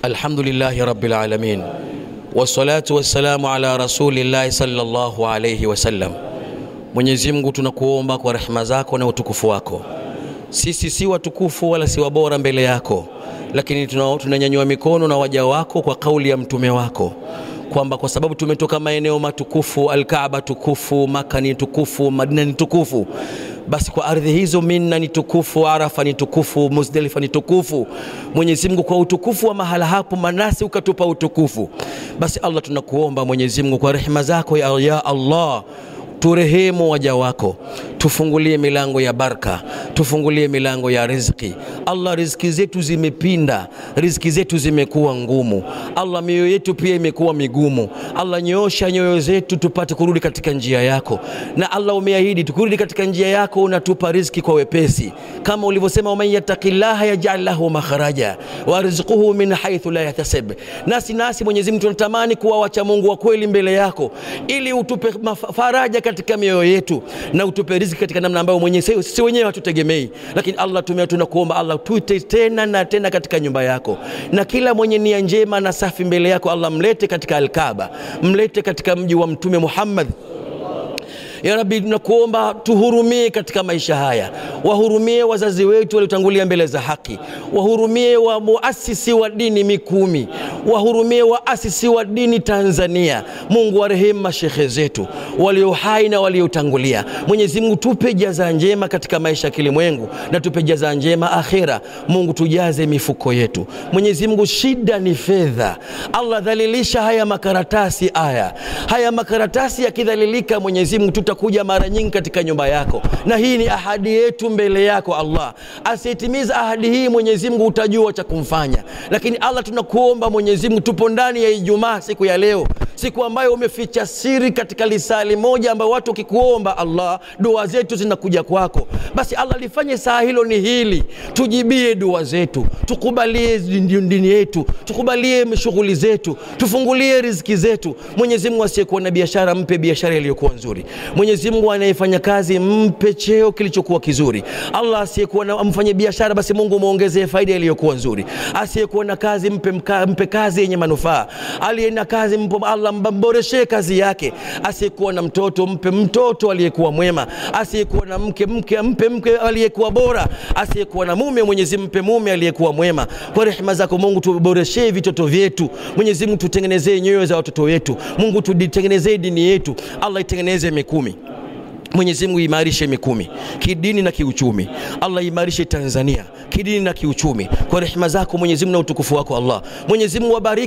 Alhamdulillahi Rabbil Alamin. Wassalatu wassalamu ala Rasulillahi sallallahu alayhi wasallam. Mwenyezi Mungu tunakuomba kwa rehema zako na utukufu wako. Sisi si watukufu wala si wabora mbele yako, lakini tunanyanyua mikono na waja wako kwa kauli ya mtume wako kwamba kwa sababu tumetoka maeneo matukufu, Al-Kaaba tukufu, Maka ni tukufu, Madina ni tukufu, basi kwa ardhi hizo Mina ni tukufu, Arafa ni tukufu, Muzdalifa ni tukufu. Mwenyezi Mungu, kwa utukufu wa mahala hapo manasi ukatupa utukufu. Basi Allah tunakuomba Mwenyezi Mungu kwa rehema zako ya Allah, turehemu waja wako, tufungulie milango ya baraka, tufungulie milango ya riziki. Allah, riziki zetu zimepinda, riziki zetu zimekuwa ngumu. Allah, mioyo yetu pia imekuwa migumu. Allah, nyoosha nyoyo zetu tupate kurudi katika njia yako. Na Allah, umeahidi tukirudi katika njia yako unatupa riziki kwa wepesi, kama ulivyosema, wa man yattaqillaha yaj'al lahu makhraja wa rizquhu min haythu la yahtasib. Nasi Mwenyezi Mungu tunatamani kuwa wacha Mungu wa kweli mbele yako, ili utupe faraja katika mioyo yetu na utupe riziki katika namna ambayo mwenyewe sisi wenyewe hatutegemei. Lakini Allah, tunakuomba Allah, tuite tena na tena katika nyumba yako, na kila mwenye nia njema na safi mbele yako Allah mlete katika Al-Kaaba, mlete katika mji wa Mtume Muhammad. Ya Rabbi, tunakuomba tuhurumie katika maisha haya, wahurumie wazazi wetu waliotangulia mbele za haki, wahurumie wa muasisi wa dini Mikumi, wahurumie waasisi wa dini Tanzania. Mungu, warehemu mashekhe zetu walio hai na waliotangulia. Mwenyezi Mungu, tupe jaza njema katika maisha kilimwengu na tupe jaza njema akhera. Mungu, tujaze mifuko yetu. Mwenyezi Mungu, shida ni fedha. Allah, dhalilisha haya makaratasi haya makaratasi yakidhalilika, Mwenyezi Mungu, tutakuja mara nyingi katika nyumba yako, na hii ni ahadi yetu mbele yako Allah. Asitimiza ahadi hii Mwenyezi Mungu, utajua cha kumfanya. Lakini Allah, tunakuomba Mwenyezi Mungu, tupo ndani ya Ijumaa siku ya leo, siku ambayo umeficha siri katika lisali moja ambayo watu wakikuomba Allah dua zetu zinakuja kwako. Basi Allah, lifanye saa hilo ni hili, tujibie dua zetu, tukubalie dini yetu, tukubalie shughuli zetu, tufungulie riziki zetu. Mwenyezi Mungu, asiyekuwa na biashara mpe biashara iliyokuwa nzuri. Mwenyezi Mungu, anayefanya kazi mpe cheo kilichokuwa kizuri. Allah, asiyekuwa na mfanye biashara basi Mungu muongezee faida iliyokuwa nzuri. Asiyekuwa na kazi mpe kazi yenye manufaa. Aliye na kazi Allah mboreshe kazi yake. Asiyekuwa na mtoto mpe mtoto aliyekuwa mwema. Asiyekuwa na mke mpe mke aliyekuwa bora. Asiyekuwa na mume Mwenyezi mpe mume aliyekuwa mwema. Kwa rehema zako Mungu, tuboreshe vitoto vyetu. Mwenyezi Mungu, tutengenezee nyoyo za watoto wetu. Mungu, tutengenezee dini yetu. Allah, itengeneze Mikumi. Mwenyezi Mungu, imarishe Mikumi kidini na kiuchumi. Allah, imarishe Tanzania kidini na kiuchumi kwa rehema zako Mwenyezi Mungu na utukufu wako Allah. Mwenyezi Mungu, wabariki